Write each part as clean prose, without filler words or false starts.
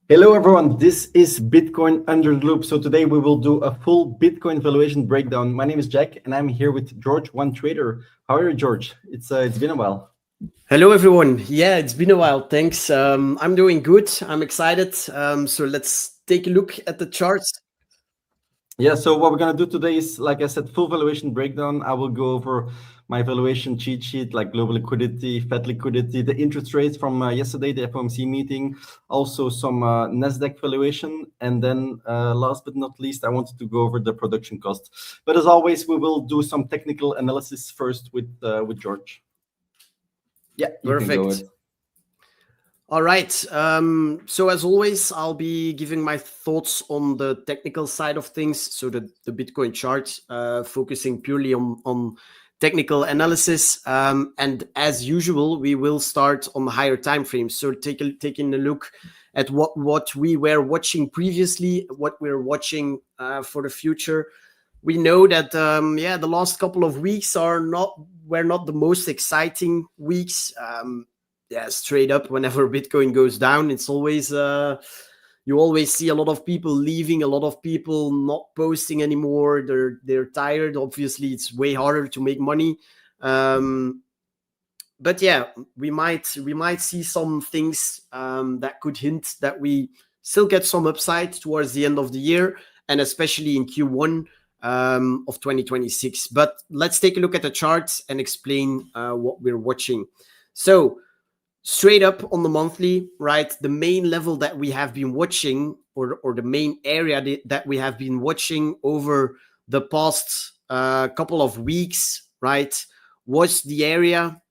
Hello everyone, this is Bitcoin under the loop. So today we will do a full Bitcoin valuation breakdown. My name is Jack and I'm here with George, one trader. How are you, George? It's been a while. Hello everyone. Yeah, it's been a while. Thanks. I'm doing good. I'm excited. So let's take a look at the charts. Yeah, so what we're gonna do today is, like I said, full valuation breakdown. I will go over my valuation cheat sheet, like global liquidity, Fed liquidity, the interest rates from yesterday, the FOMC meeting, also some Nasdaq valuation, and then last but not least, I wanted to go over the production cost. But as always, we will do some technical analysis first with George. Yeah, you can go Perfect. ahead. All right. So as always, I'll be giving my thoughts on the technical side of things. So the Bitcoin chart, focusing purely on technical analysis. And as usual, we will start on the higher time frames. So taking a look at what we were watching previously, what we're watching for the future. We know that the last couple of weeks were not the most exciting weeks. Straight up, whenever Bitcoin goes down, it's always you always see a lot of people leaving, a lot of people not posting anymore. They're tired. Obviously, it's way harder to make money. But yeah, we might see some things that could hint that we still get some upside towards the end of the year, and especially in Q1 of 2026. But let's take a look at the charts and explain what we're watching. So straight up on the monthly, right, the main level that we have been watching, or the main area that we have been watching over the past couple of weeks, right, was the area,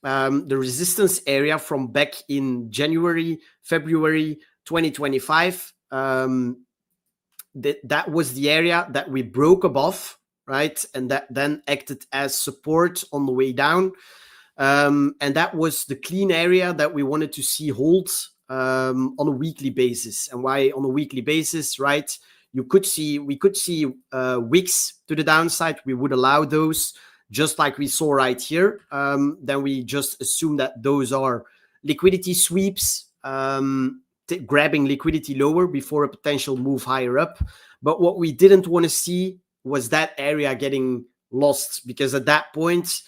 the resistance area from back in January, February 2025. That was the area that we broke above, right, and that then acted as support on the way down. And that was the clean area that we wanted to see hold on a weekly basis. And why on a weekly basis, right? We could see wicks to the downside. We would allow those, just like we saw right here. Then we just assume that those are liquidity sweeps, grabbing liquidity lower before a potential move higher up. But what we didn't want to see was that area getting lost, because at that point,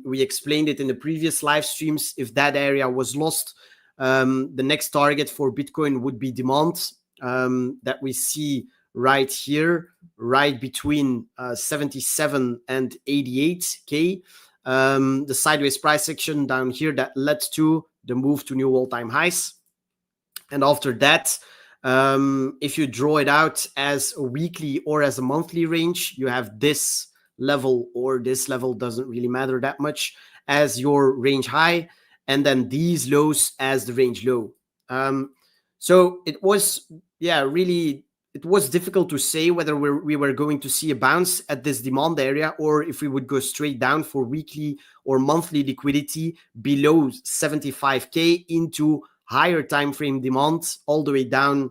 we explained it in the previous live streams, if that area was lost, the next target for Bitcoin would be demand, that we see right here, right between 77 and 88K. The sideways price action down here that led to the move to new all-time highs. And after that, if you draw it out as a weekly or as a monthly range, you have this level, or this level, doesn't really matter that much, as your range high, and then these lows as the range low. So it was, it was difficult to say whether we were going to see a bounce at this demand area, or if we would go straight down for weekly or monthly liquidity below 75K into higher time frame demand all the way down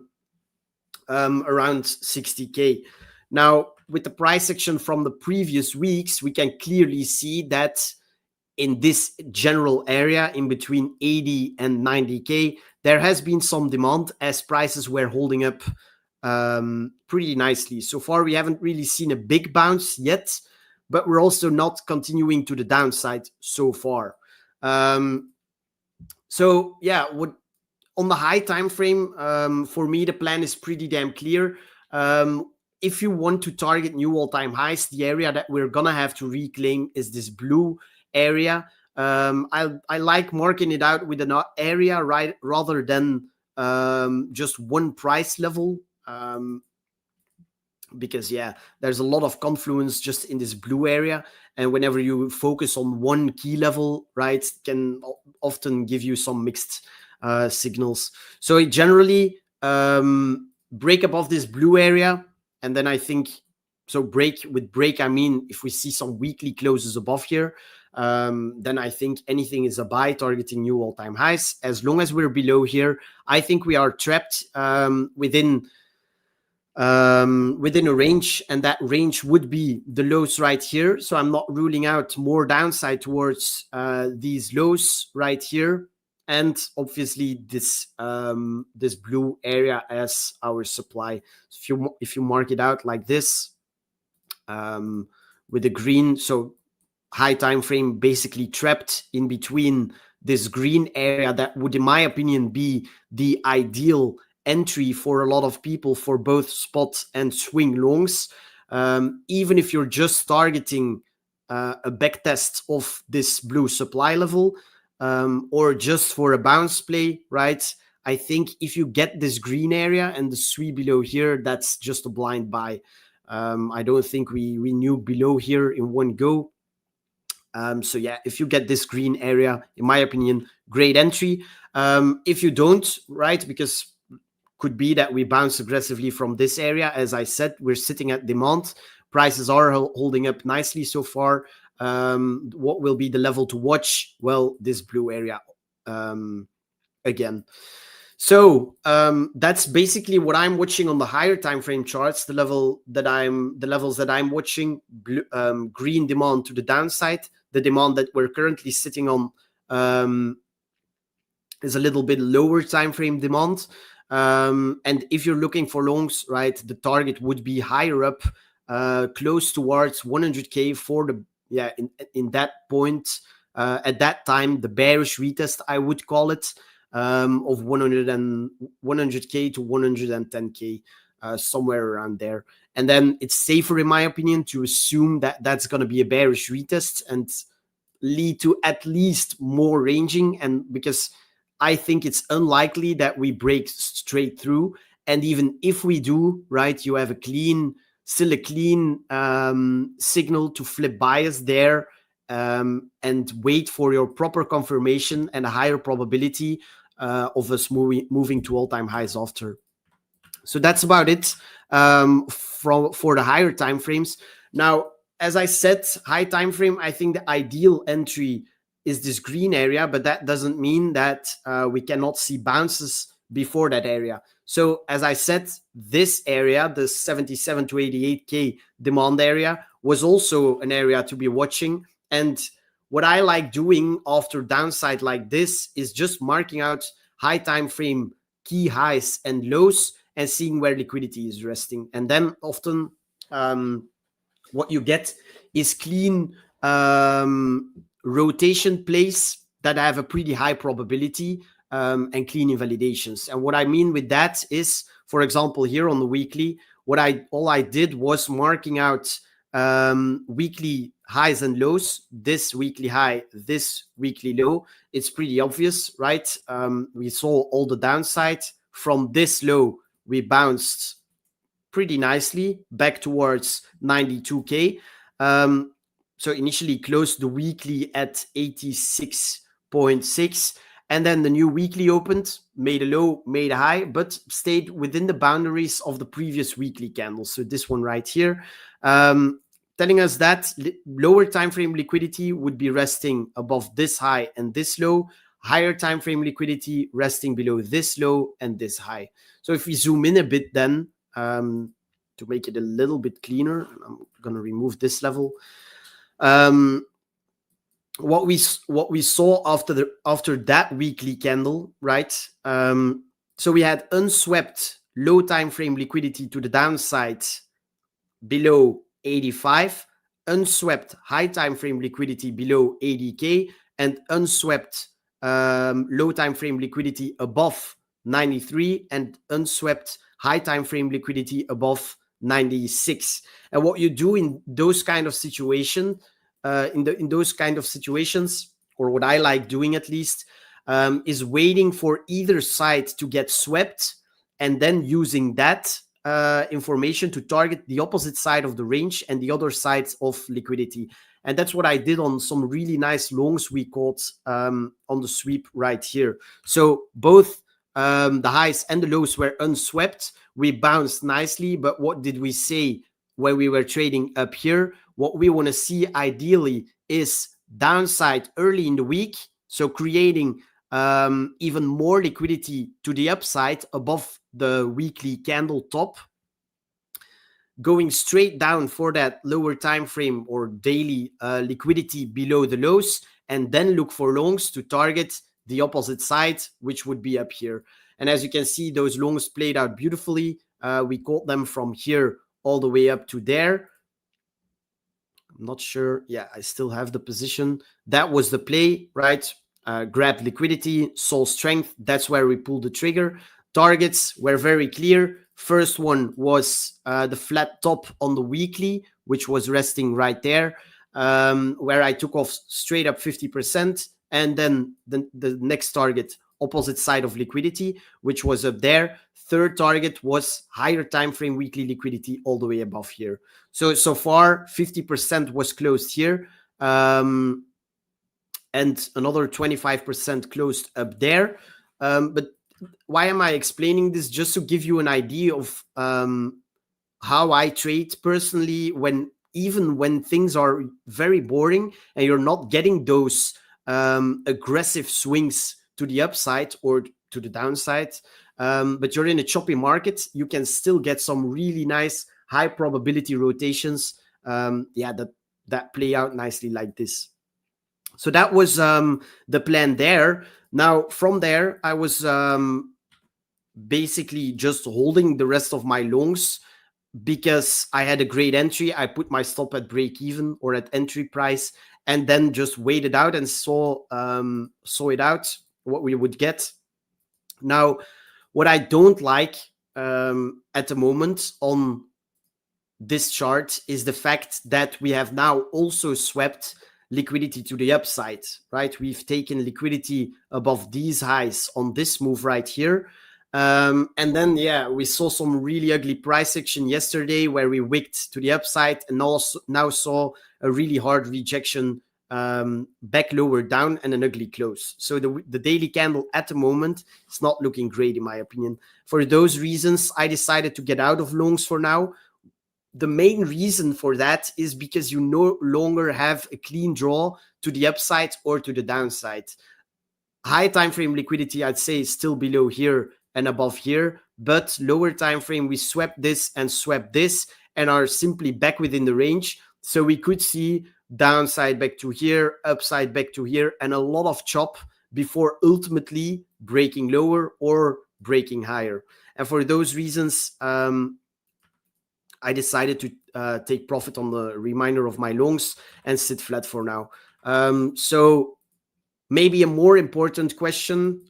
around 60K. Now, with the price action from the previous weeks, we can clearly see that in this general area in between 80 and 90K, there has been some demand as prices were holding up pretty nicely. So far, we haven't really seen a big bounce yet, but we're also not continuing to the downside so far. So yeah, on the high time frame, for me, the plan is pretty damn clear. If you want to target new all-time highs, the area that we're gonna have to reclaim is this blue area. I like marking it out with an area, right, rather than just one price level, because there's a lot of confluence just in this blue area, and whenever you focus on one key level, right, can often give you some mixed signals. So it generally break above this blue area, and then I think, so break, I mean if we see some weekly closes above here, then I think anything is a buy targeting new all-time highs. As long as we're below here, I think we are trapped within a range, and that range would be the lows right here. So I'm not ruling out more downside towards these lows right here. and obviously this this blue area as our supply. If you mark it out like this, with the green, so high time frame basically trapped in between this green area, that would, in my opinion, be the ideal entry for a lot of people for both spot and swing longs. Even if you're just targeting a back test of this blue supply level, or just for a bounce play, right? I think if you get this green area and the sweep below here, that's just a blind buy. I don't think we knew below here in one go. So yeah, if you get this green area, in my opinion, great entry. If you don't, right, because could be that we bounce aggressively from this area. As I said, we're sitting at demand. Prices are holding up nicely so far. What will be the level to watch? Well, this blue area again. So that's basically what I'm watching on the higher time frame charts. The levels that I'm watching: blue, green demand to the downside. The demand that we're currently sitting on is a little bit lower time frame demand. And if you're looking for longs, right, the target would be higher up, close towards 100K for the in that point. At that time, the bearish retest, I would call it, of 100K to 110K, somewhere around there. And then it's safer, in my opinion, to assume that that's going to be a bearish retest and lead to at least more ranging. And because I think it's unlikely that we break straight through. And even if we do, right, you have still a clean signal to flip bias there, and wait for your proper confirmation and a higher probability of us moving to all-time highs after. So that's about it for the higher time frames. Now, as I said, high time frame, I think the ideal entry is this green area, but that doesn't mean that we cannot see bounces before that area. So as I said, this area, the 77 to 88K demand area, was also an area to be watching. And what I like doing after downside like this is just marking out high time frame key highs and lows and seeing where liquidity is resting. And then often what you get is clean rotation plays that have a pretty high probability, and clean invalidations. And what I mean with that is, for example, here on the weekly, all I did was marking out weekly highs and lows. This weekly high, this weekly low. It's pretty obvious, right? We saw all the downside. From this low, we bounced pretty nicely back towards 92K. So initially closed the weekly at 86.6, and then the new weekly opened, made a low, made a high, but stayed within the boundaries of the previous weekly candle. So this one right here, telling us that lower time frame liquidity would be resting above this high and this low, higher time frame liquidity resting below this low and this high. So if we zoom in a bit then, to make it a little bit cleaner, I'm going to remove this level. What we saw after that weekly candle, right? So we had unswept low time frame liquidity to the downside below 85, unswept high time frame liquidity below 80K, and unswept low time frame liquidity above 93, and unswept high time frame liquidity above 96. And what you do in those kind of situations, or what I like doing at least, is waiting for either side to get swept, and then using that information to target the opposite side of the range and the other side of liquidity. And that's what I did on some really nice longs we caught on the sweep right here. So both the highs and the lows were unswept. We bounced nicely, but what did we say when we were trading up here? What we want to see ideally is downside early in the week, so creating even more liquidity to the upside above the weekly candle top, going straight down for that lower time frame or daily liquidity below the lows, and then look for longs to target the opposite side, which would be up here. And as you can see, those longs played out beautifully. We caught them from here all the way up to there. I'm not sure. Yeah, I still have the position. That was the play, right? Grabbed liquidity, saw strength. That's where we pulled the trigger. Targets were very clear. First one was the flat top on the weekly, which was resting right there, where I took off straight up 50%. And then the next target, opposite side of liquidity, which was up there. Third target was higher time frame weekly liquidity all the way above here. So far, 50% was closed here. And another 25% closed up there. But why am I explaining this? Just to give you an idea of how I trade personally, even when things are very boring and you're not getting those aggressive swings to the upside or to the downside, but you're in a choppy market, you can still get some really nice high probability rotations that play out nicely like this. So that was the plan there. Now from there, I was basically just holding the rest of my longs because I had a great entry. I put my stop at break even or at entry price, and then just waited out and saw it out what we would get. Now, what I don't like at the moment on this chart is the fact that we have now also swept liquidity to the upside, right? We've taken liquidity above these highs on this move right here. And then, we saw some really ugly price action yesterday where we wicked to the upside and also now saw a really hard rejection back lower down and an ugly close. So the daily candle at the moment is not looking great in my opinion. For those reasons, I decided to get out of longs for now. The main reason for that is because you no longer have a clean draw to the upside or to the downside. High time frame liquidity, I'd say, is still below here and above here, but lower time frame, we swept this and swept this and are simply back within the range. So we could see downside back to here, upside back to here, and a lot of chop before ultimately breaking lower or breaking higher. And for those reasons, I decided to take profit on the remainder of my longs and sit flat for now. So maybe a more important question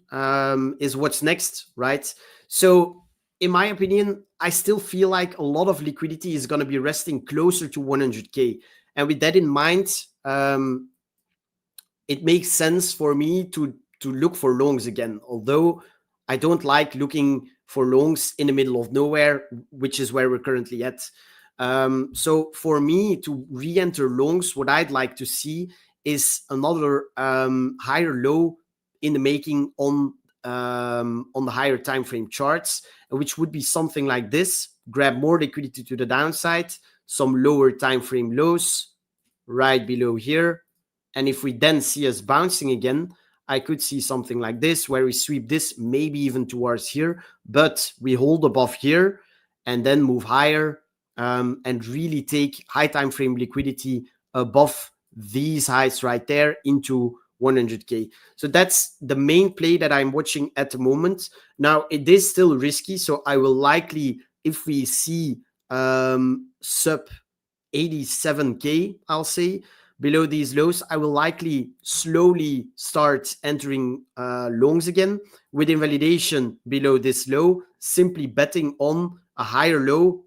is what's next, right? So in my opinion, I still feel like a lot of liquidity is going to be resting closer to 100K. And with that in mind, it makes sense for me to look for longs again, although I don't like looking for longs in the middle of nowhere, which is where we're currently at. So for me to re-enter longs, what I'd like to see is another higher low in the making on the higher time frame charts, which would be something like this. Grab more liquidity to the downside, some lower time frame lows right below here. And if we then see us bouncing again, I could see something like this where we sweep this maybe even towards here, but we hold above here and then move higher and really take high time frame liquidity above these highs right there into 100K. So that's the main play that I'm watching at the moment. Now, it is still risky, so I will likely, if we see sub 87K, I'll say, below these lows, I will likely slowly start entering longs again with invalidation below this low, simply betting on a higher low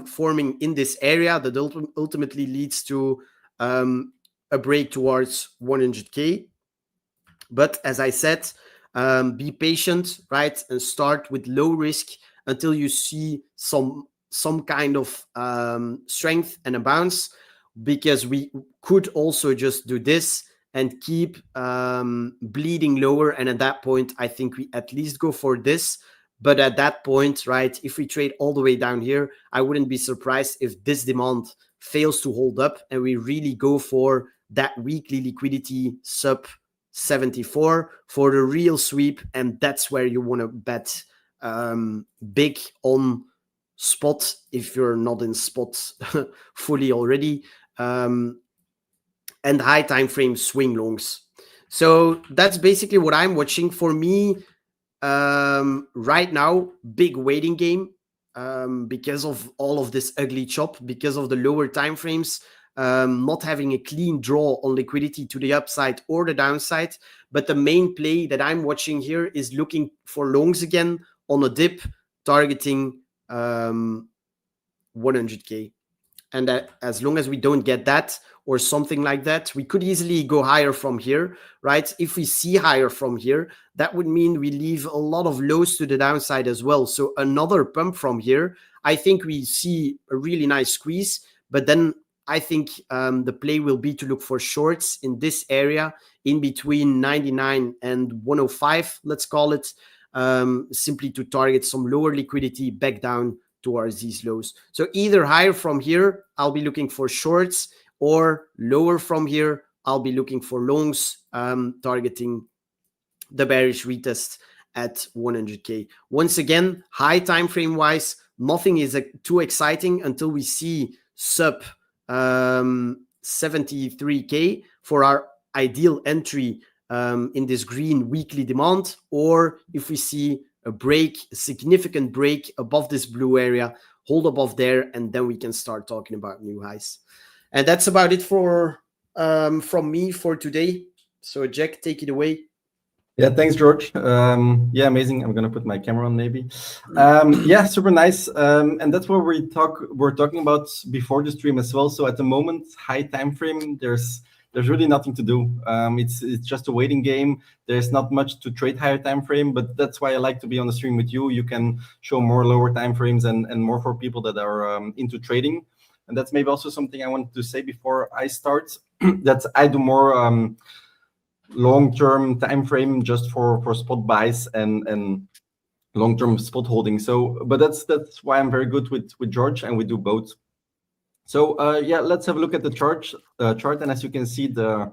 forming in this area that ultimately leads to a break towards 100K. But as I said, be patient, right? And start with low risk until you see some kind of strength and a bounce, because we could also just do this and keep bleeding lower. And at that point, I think we at least go for this. But at that point, right, if we trade all the way down here, I wouldn't be surprised if this demand fails to hold up and we really go for that weekly liquidity sub 74 for the real sweep. And that's where you want to bet big on spot if you're not in spot fully already, and high time frame swing longs. So that's basically what I'm watching. For me, right now, big waiting game, because of all of this ugly chop, because of the lower time frames, not having a clean draw on liquidity to the upside or the downside. But the main play that I'm watching here is looking for longs again on a dip, targeting 100K. And that, as long as we don't get that or something like that, we could easily go higher from here, right? If we see higher from here, that would mean we leave a lot of lows to the downside as well. So another pump from here, I think we see a really nice squeeze, but then I think the play will be to look for shorts in this area in between 99 and 105, let's call it, simply to target some lower liquidity back down towards these lows. So either higher from here, I'll be looking for shorts, or lower from here, I'll be looking for longs, targeting the bearish retest at 100K. Once again, high time frame wise, nothing is too exciting until we see sub 73K for our ideal entry in this green weekly demand, or if we see a break, a significant break above this blue area, hold above there, and then we can start talking about new highs. And that's about it for from me for today. So Jack, take it away. Yeah, thanks, George. Yeah, amazing. I'm gonna put my camera on maybe. Yeah, super nice. And that's what we're talking about before the stream as well. So at the moment, high time frame, there's really nothing to do. It's just a waiting game. There's not much to trade higher time frame, but that's why I like to be on the stream with you. You can show more lower time frames and more for people that are into trading. And that's maybe also something I wanted to say before I start. That I do more long-term time frame just for spot buys and long-term spot holding. So, but that's why I'm very good with George, and we do both. So yeah, let's have a look at the chart. And as you can see, the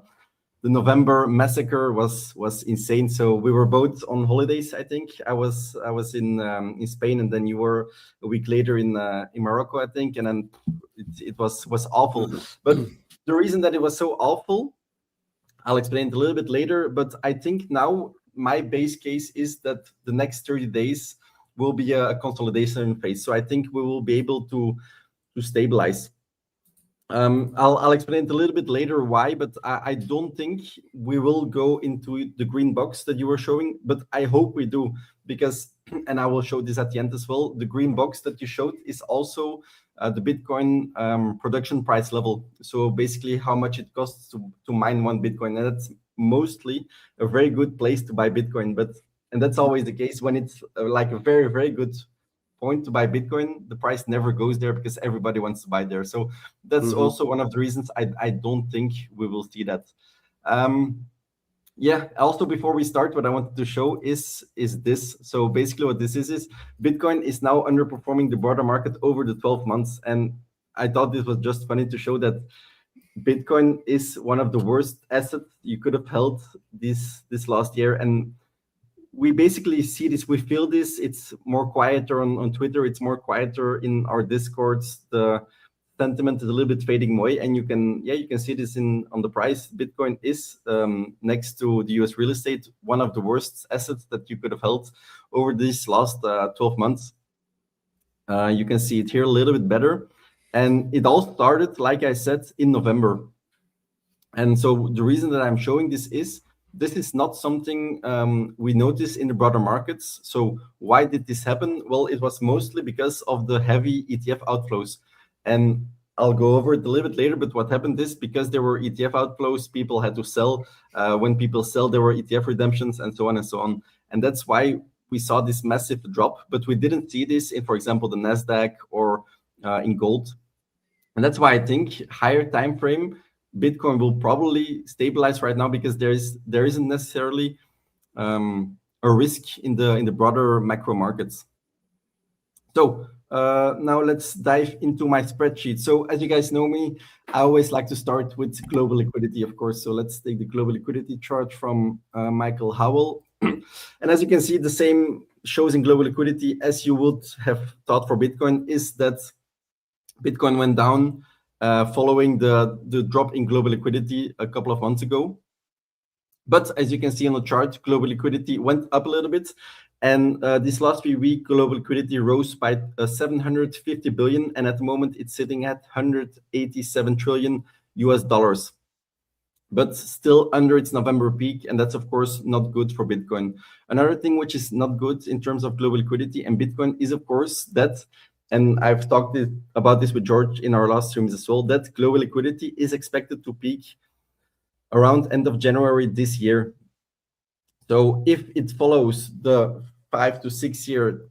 November massacre was insane. So we were both on holidays. I think I was in Spain, and then you were a week later in Morocco, I think, and then it was awful. But the reason that it was so awful, I'll explain it a little bit later, but I think now my base case is that the next 30 days will be a consolidation phase. So I think we will be able to stabilize. I'll explain it a little bit later why, but I don't think we will go into the green box that you were showing, but I hope we do, because, and I will show this at the end as well, the green box that you showed is also the Bitcoin production price level. So basically how much it costs to mine one Bitcoin. And that's mostly a very good place to buy Bitcoin. And that's always the case when it's like a very, very good point to buy Bitcoin, the price never goes there because everybody wants to buy there. So that's also one of the reasons I don't think we will see that. Yeah, also before we start, what I wanted to show is this. So basically what this is Bitcoin is now underperforming the broader market over the 12 months. And I thought this was just funny to show that Bitcoin is one of the worst assets you could have held this last year. And we basically see this, we feel this. It's more quieter on Twitter. It's more quieter in our Discords. The sentiment is a little bit fading away, and you can see this on the price. Bitcoin is next to the US real estate one of the worst assets that you could have held over these last 12 months. You can see it here a little bit better, and it all started, like I said, in November. And so the reason that I'm showing this is not something we notice in the broader markets. So why did this happen? Well, it was mostly because of the heavy ETF outflows. And I'll go over it a little bit later, but what happened is because there were ETF outflows, people had to sell. When people sell, there were ETF redemptions and so on and so on. And that's why we saw this massive drop, but we didn't see this in, for example, the Nasdaq or in gold. And that's why I think higher time frame Bitcoin will probably stabilize right now, because there isn't necessarily a risk in the broader macro markets. So now let's dive into my spreadsheet. So as you guys know me, I always like to start with global liquidity, of course. So let's take the global liquidity chart from Michael Howell. And as you can see, the same shows in global liquidity as you would have thought for Bitcoin, is that Bitcoin went down following the drop in global liquidity a couple of months ago. But as you can see on the chart, global liquidity went up a little bit. And this last 3 weeks, global liquidity rose by 750 billion. And at the moment, it's sitting at 187 trillion US dollars. But still under its November peak. And that's, of course, not good for Bitcoin. Another thing which is not good in terms of global liquidity and Bitcoin is, of course, that, and I've talked about this with George in our last streams as well, that global liquidity is expected to peak around end of January this year. So if it follows the 5 to 6 year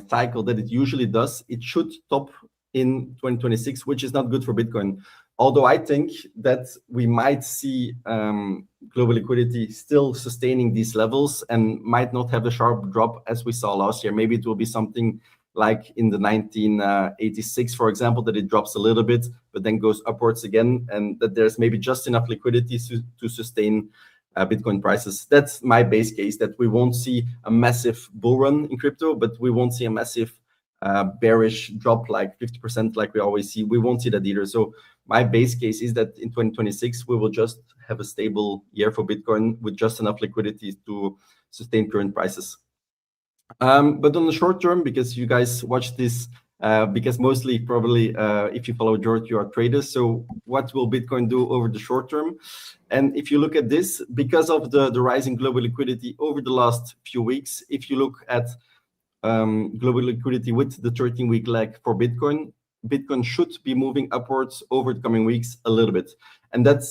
cycle that it usually does, it should stop in 2026, which is not good for Bitcoin. Although I think that we might see global liquidity still sustaining these levels and might not have a sharp drop as we saw last year. Maybe it will be something like in the 1986, for example, that it drops a little bit, but then goes upwards again, and that there's maybe just enough liquidity to sustain Bitcoin prices. That's my base case, that we won't see a massive bull run in crypto, but we won't see a massive bearish drop like 50% like we always see. We won't see that either. So my base case is that in 2026, we will just have a stable year for Bitcoin with just enough liquidity to sustain current prices. But on the short term, because you guys watch this, because mostly probably if you follow George, you are traders. So what will Bitcoin do over the short term? And if you look at this, because of the rising global liquidity over the last few weeks, if you look at global liquidity with the 13-week lag for Bitcoin, Bitcoin should be moving upwards over the coming weeks a little bit. And that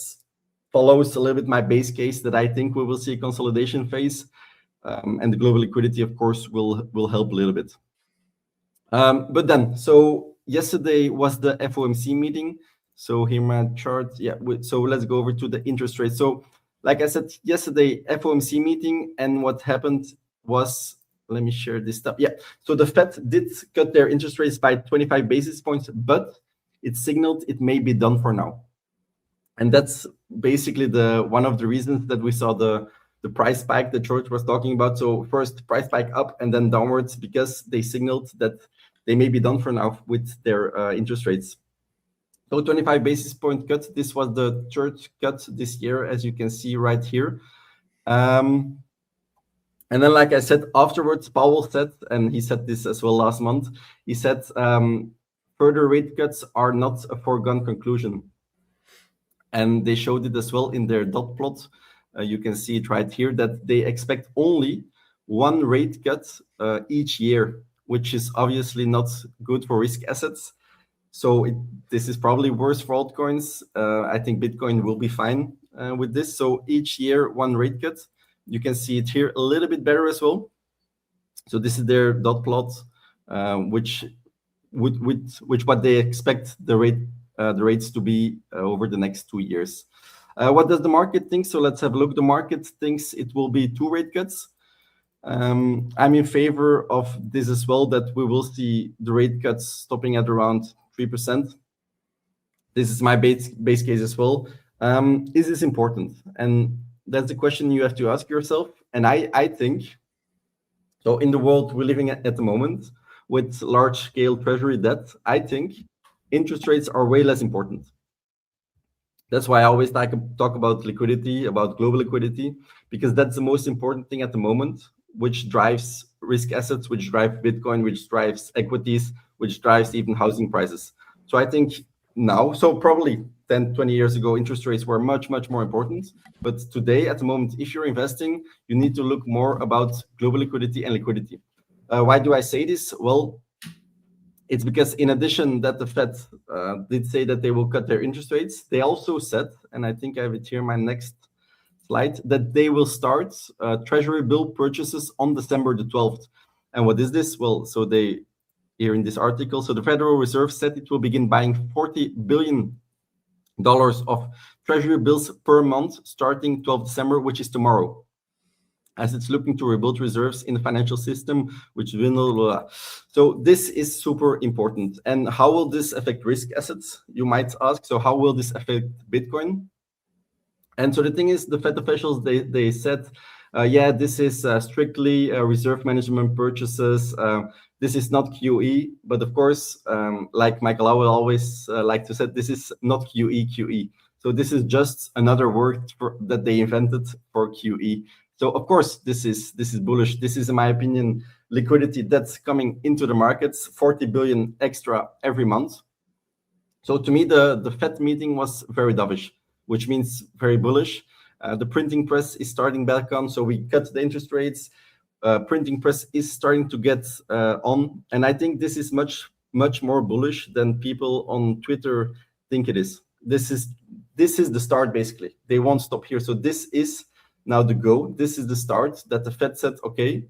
follows a little bit my base case that I think we will see a consolidation phase. And the global liquidity, of course, will help a little bit. But then, so yesterday was the FOMC meeting. So here my chart. Yeah. So let's go over to the interest rate. So like I said, yesterday FOMC meeting, and what happened was, let me share this stuff. Yeah. So the Fed did cut their interest rates by 25 basis points, but it signaled it may be done for now. And that's basically one of the reasons that we saw the price spike that George was talking about. So first price spike up and then downwards, because they signaled that they may be done for now with their interest rates. So 25 basis point cut. This was the third cut this year, as you can see right here. And then, like I said, afterwards, Powell said, and he said this as well last month, he said further rate cuts are not a foregone conclusion. And they showed it as well in their dot plot. You can see it right here, that they expect only one rate cut each year, which is obviously not good for risk assets. So this is probably worse for altcoins. I think Bitcoin will be fine with this. So each year, one rate cut. You can see it here a little bit better as well. So this is their dot plot, which what they expect the rates to be over the next 2 years. What does the market think? So let's have a look. The market thinks it will be 2 rate cuts. I'm in favor of this as well, that we will see the rate cuts stopping at around 3%. This is my base case as well. Is this important? And that's the question you have to ask yourself. And I think, so in the world we're living at the moment with large-scale treasury debt, I think interest rates are way less important. That's why I always talk about liquidity, about global liquidity, because that's the most important thing at the moment, which drives risk assets, which drive Bitcoin, which drives equities, which drives even housing prices. So I think now, so probably 10, 20 years ago, interest rates were much, much more important. But today, at the moment, if you're investing, you need to look more about global liquidity and liquidity. Why do I say this? Well, it's because in addition that the Fed did say that they will cut their interest rates, they also said, and I think I have it here in my next slide, that they will start treasury bill purchases on December the 12th. And what is this? Well, so they, here in this article, so the Federal Reserve said it will begin buying $40 billion of treasury bills per month starting 12 December, which is tomorrow, as it's looking to rebuild reserves in the financial system, which will. So this is super important. And how will this affect risk assets? You might ask. So how will this affect Bitcoin? And so the thing is, the Fed officials, they said, yeah, this is strictly reserve management purchases. This is not QE, but of course, like Michael, I will always like to say, this is not QE. So this is just another word that they invented for QE. So of course, this is bullish. This is, in my opinion, liquidity that's coming into the markets, 40 billion extra every month. So to me, the Fed meeting was very dovish, which means very bullish. The printing press is starting back on, so we cut the interest rates. Printing press is starting to get on, and I think this is much more bullish than people on Twitter think it is. This is the start, basically. They won't stop here. So this is now the go. This is the start that the Fed said, okay,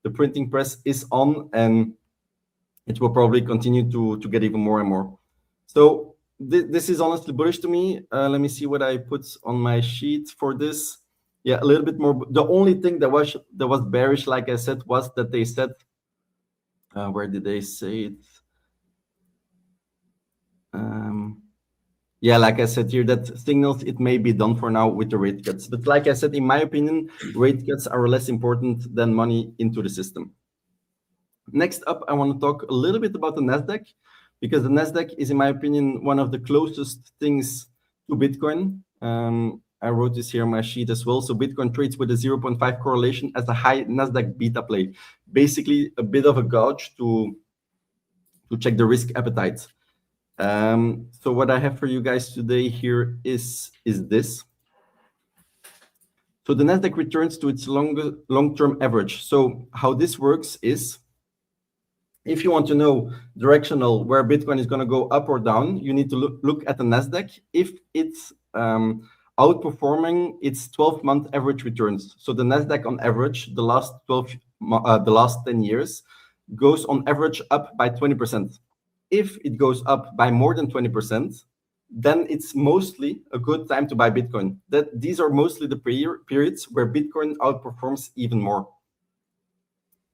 the printing press is on, and it will probably continue to get even more and more. So this is honestly bullish to me. Let me see what I put on my sheet for this. Yeah, a little bit more. The only thing that was bearish, like I said, was that they said, where did they say it? Yeah, like I said here, that signals it may be done for now with the rate cuts. But like I said, in my opinion, rate cuts are less important than money into the system. Next up, I want to talk a little bit about the Nasdaq, because the Nasdaq is, in my opinion, one of the closest things to Bitcoin. I wrote this here on my sheet as well. So Bitcoin trades with a 0.5 correlation as a high Nasdaq beta play, basically a bit of a gauge to check the risk appetite. So what I have for you guys today here is this. So the Nasdaq returns to its long-term average. So how this works is, if you want to know directional where Bitcoin is going to go up or down, you need to look at the Nasdaq. If it's outperforming its 12-month average returns, so the Nasdaq on average, the last 10 years, goes on average up by 20%. If it goes up by more than 20%, then it's mostly a good time to buy Bitcoin. These are mostly the periods where Bitcoin outperforms even more.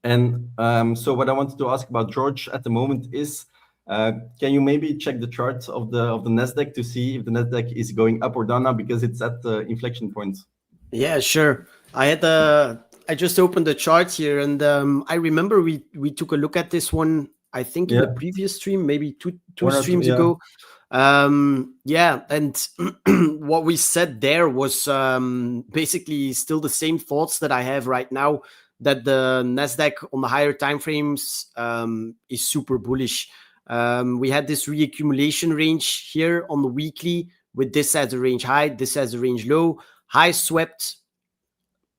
And so what I wanted to ask about George at the moment is, can you maybe check the charts of the Nasdaq to see if the Nasdaq is going up or down now, because it's at the inflection point? Yeah, sure. I just opened the chart here, and I remember we took a look at this one, I think, in the previous stream, maybe two streams ago. Yeah, and what we said there was basically still the same thoughts that I have right now, that the Nasdaq on the higher timeframes is super bullish. We had this reaccumulation range here on the weekly, with this as a range high, this as a range low, high swept,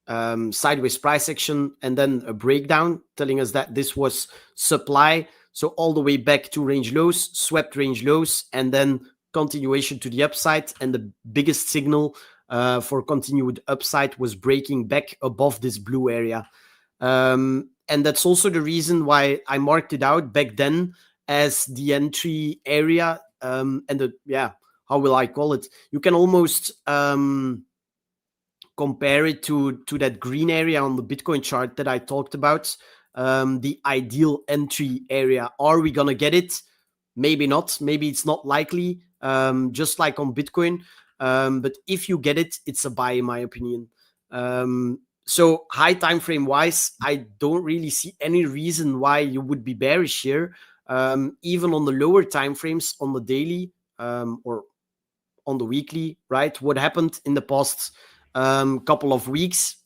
sideways price action, and then a breakdown telling us that this was supply. So all the way back to range lows, swept range lows, and then continuation to the upside. And the biggest signal for continued upside was breaking back above this blue area. And that's also the reason why I marked it out back then as the entry area. And how will I call it? You can almost compare it to that green area on the Bitcoin chart that I talked about, the ideal entry area. Are we going to get it? Maybe not. Maybe it's not likely, just like on Bitcoin. But if you get it, it's a buy, in my opinion. So high time frame wise, I don't really see any reason why you would be bearish here. Even on the lower time frames, on the daily or on the weekly, right? What happened in the past couple of weeks?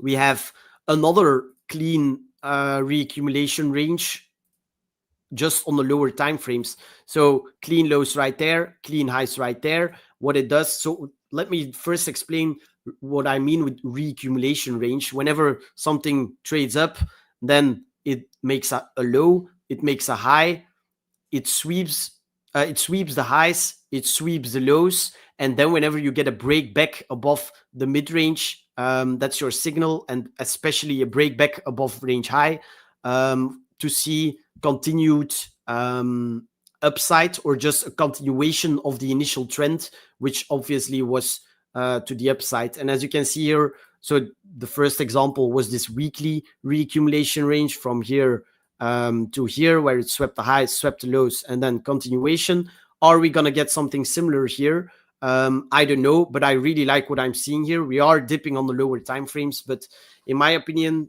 We have another clean reaccumulation range just on the lower time frames. So clean lows right there, clean highs right there. What it does, so let me first explain what I mean with reaccumulation range. Whenever something trades up, then it makes a low, it makes a high, it sweeps the highs, it sweeps the lows, and then whenever you get a break back above the mid-range, that's your signal, and especially a break back above range high, to see continued upside, or just a continuation of the initial trend, which obviously was to the upside. And as you can see here, so the first example was this weekly reaccumulation range from here to here, where it swept the highs, swept the lows, and then continuation. Are we going to get something similar here? I don't know, but I really like what I'm seeing here. We are dipping on the lower time frames, but in my opinion,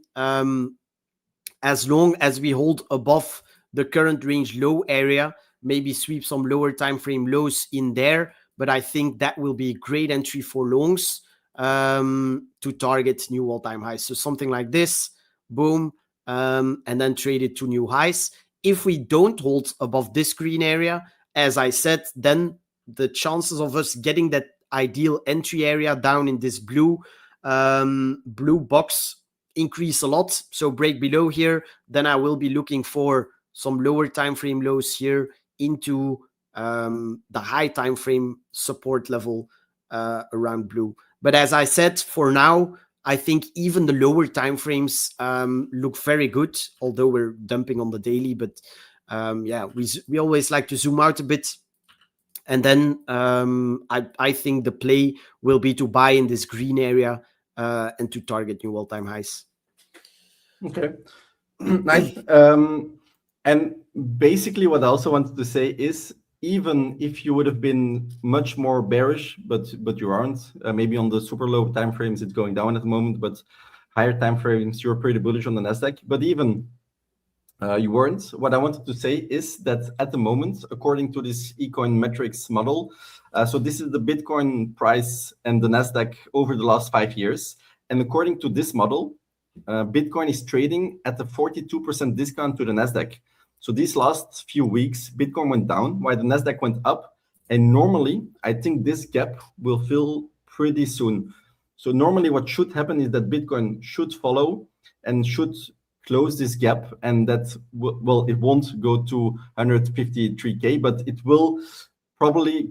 as long as we hold above the current range low area, maybe sweep some lower time frame lows in there, but I think that will be a great entry for longs to target new all-time highs. So something like this, boom, and then trade it to new highs. If we don't hold above this green area, as I said, then the chances of us getting that ideal entry area down in this blue box increase a lot. So break below here, then I will be looking for some lower time frame lows here into the high time frame support level around blue. But as I said, for now, I think even the lower time frames look very good, although we're dumping on the daily. But yeah, we always like to zoom out a bit. And then I think the play will be to buy in this green area and to target new all-time highs. Okay, nice. And basically what I also wanted to say is, even if you would have been much more bearish, but you aren't, maybe on the super low time frames it's going down at the moment, but higher time frames you're pretty bullish on the Nasdaq. But even you weren't. What I wanted to say is that at the moment, according to this ecoin metrics model, so this is the Bitcoin price and the Nasdaq over the last 5 years, and according to this model, Bitcoin is trading at a 42% discount to the Nasdaq. So these last few weeks, Bitcoin went down while the Nasdaq went up. And normally, I think this gap will fill pretty soon. So normally what should happen is that Bitcoin should follow and should close this gap. And that, well, it won't go to 153K, but it will probably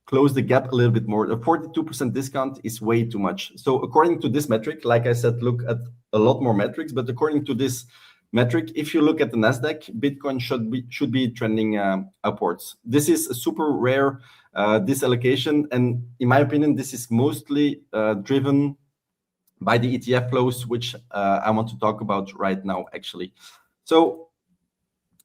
close the gap a little bit more. A 42% discount is way too much. So according to this metric, like I said, look at a lot more metrics, but according to this metric, if you look at the Nasdaq, Bitcoin should be trending upwards. This is a super rare disallocation, and in my opinion, this is mostly driven by the ETF flows, which I want to talk about right now, actually. So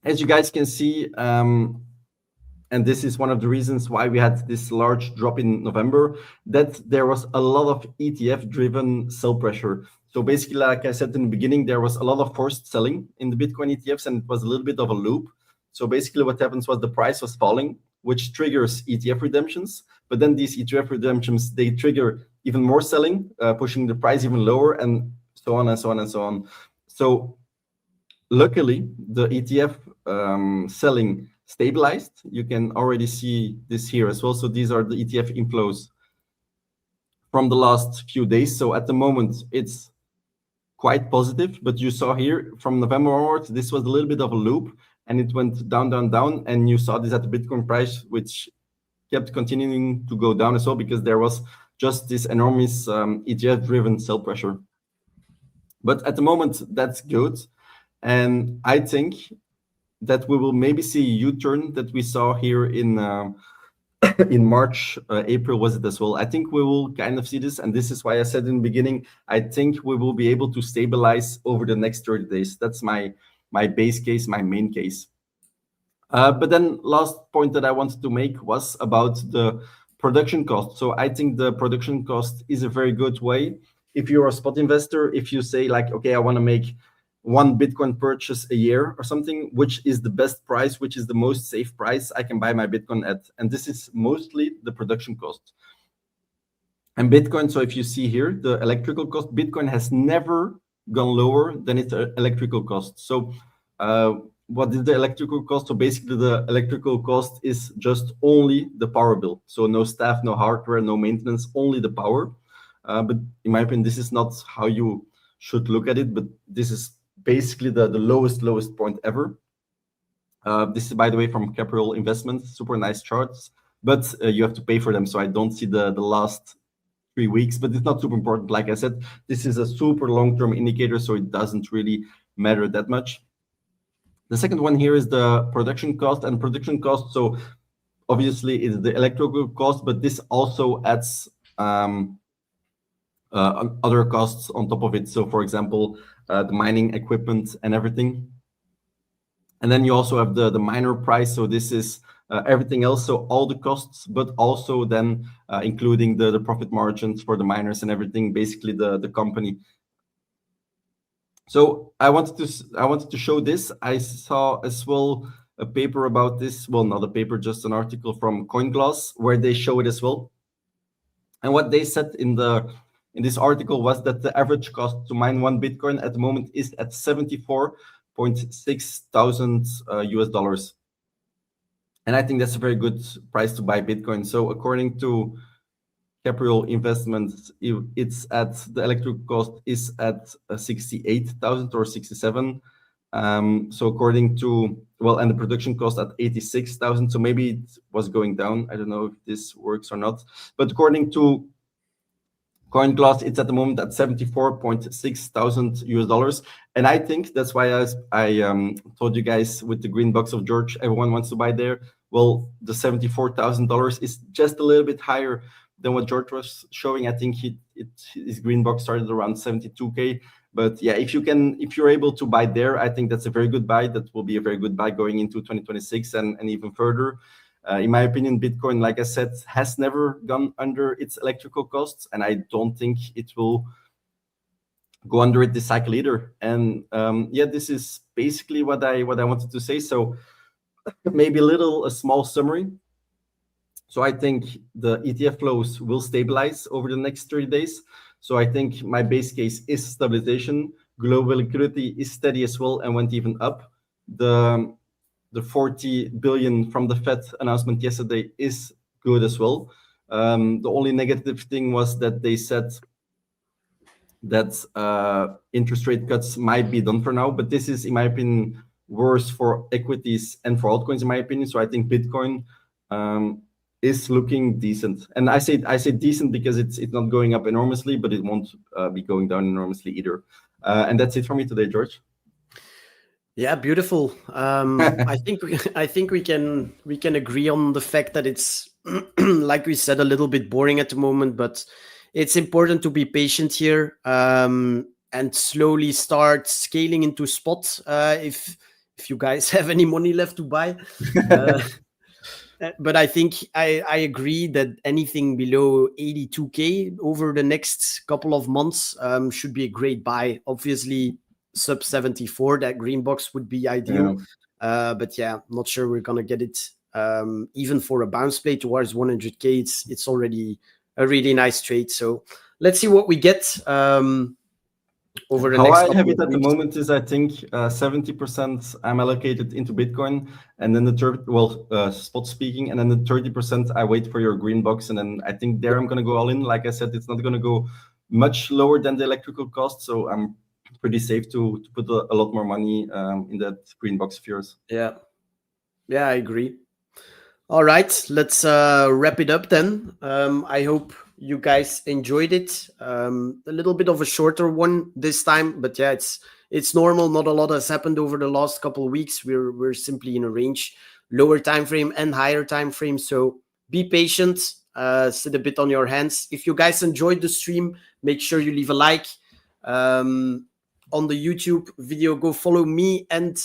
as you guys can see, and this is one of the reasons why we had this large drop in November, that there was a lot of ETF-driven sell pressure. So basically, like I said in the beginning, there was a lot of forced selling in the Bitcoin ETFs, and it was a little bit of a loop. So basically what happens was the price was falling, which triggers ETF redemptions. But then these ETF redemptions, they trigger even more selling, pushing the price even lower, and so on and so on and so on. So luckily, the ETF selling stabilized. You can already see this here as well. So these are the ETF inflows from the last few days. So at the moment, it's quite positive, but you saw here from November onwards, this was a little bit of a loop, and it went down, down, down. And you saw this at the Bitcoin price, which kept continuing to go down as well, because there was just this enormous ETF-driven sell pressure. But at the moment, that's good. And I think that we will maybe see a U-turn that we saw here in March, April was it as well. I think we will kind of see this, and this is why I said in the beginning, I think we will be able to stabilize over the next 30 days. That's my base case, my main case. But then last point that I wanted to make was about the production cost. So I think the production cost is a very good way. If you're a spot investor, if you say like, okay, I want to make 1 Bitcoin purchase a year or something, which is the best price, which is the most safe price I can buy my Bitcoin at. And this is mostly the production cost. And Bitcoin, so if you see here, the electrical cost, Bitcoin has never gone lower than its electrical cost. So what is the electrical cost? So basically the electrical cost is just only the power bill. So no staff, no hardware, no maintenance, only the power. But in my opinion, this is not how you should look at it, but this is basically the lowest point ever. This is, by the way, from Capital Investments, super nice charts, but you have to pay for them. So I don't see the last 3 weeks, but it's not super important. Like I said, this is a super long-term indicator, so it doesn't really matter that much. The second one here is the production cost, and production cost, so obviously is the electrical cost, but this also adds other costs on top of it. So for example, the mining equipment and everything. And then you also have the miner price. So this is everything else. So all the costs, but also then including the profit margins for the miners and everything, basically the company. So I wanted to show this. I saw as well a paper about this. Well, not a paper, just an article from CoinGlass where they show it as well. And what they said in this article was that the average cost to mine one Bitcoin at the moment is at 74.6 thousand US dollars. And I think that's a very good price to buy Bitcoin. So according to Capital Investments, it's at the electrical cost is at 68,000 or 67. So according to, well, and the production cost at 86,000. So maybe it was going down. I don't know if this works or not. But according to CoinGlass, it's at the moment at 74.6 thousand US dollars. And I think that's why I told you guys with the green box of George, everyone wants to buy there. Well, the $74,000 is just a little bit higher than what George was showing. I think his green box started around 72K. But yeah, if you're able to buy there, I think that's a very good buy. That will be a very good buy going into 2026 and even further. In my opinion, Bitcoin, like I said, has never gone under its electrical costs, and I don't think it will go under it this cycle either. And yeah, this is basically what I wanted to say. So maybe a small summary. So I think the ETF flows will stabilize over the next 30 days. So I think my base case is stabilization. Global liquidity is steady as well and went even up. The 40 billion from the Fed announcement yesterday is good as well. The only negative thing was that they said that interest rate cuts might be done for now, but this is, in my opinion, worse for equities and for altcoins, in my opinion. So I think Bitcoin is looking decent, and I say decent because it's not going up enormously, but it won't be going down enormously either. And that's it for me today, George. Yeah, beautiful. I think we can agree on the fact that it's like we said, a little bit boring at the moment, but it's important to be patient here and slowly start scaling into spots if you guys have any money left to buy. But I think I agree that anything below 82K over the next couple of months should be a great buy. Obviously, sub 74, that green box would be ideal. Yeah. But yeah, not sure we're going to get it. Even for a bounce play towards 100K, it's already a really nice trade. So let's see what we get over the next couple of weeks. How I have it at the moment is I think 70% I'm allocated into Bitcoin, and then the third, spot speaking, and then the 30% I wait for your green box, and then I think there I'm going to go all in. Like I said, it's not going to go much lower than the electrical cost, so I'm pretty safe to put a lot more money in that green box of yours. Yeah, I agree. All right, let's wrap it up then. I hope you guys enjoyed it. A little bit of a shorter one this time, but yeah, it's normal. Not a lot has happened over the last couple of weeks. We're simply in a range, lower time frame and higher time frame. So be patient. Sit a bit on your hands. If you guys enjoyed the stream, make sure you leave a like. On the YouTube video, go follow me and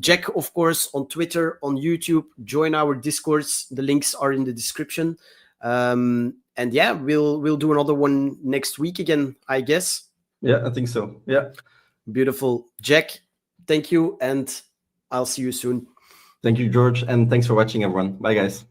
Jack, of course, on Twitter, on YouTube. Join our Discords. The links are in the description. And yeah, we'll do another one next week again, I guess. Yeah, I think so. Yeah. Beautiful. Jack, thank you, and I'll see you soon. Thank you, George, and thanks for watching, everyone. Bye, guys.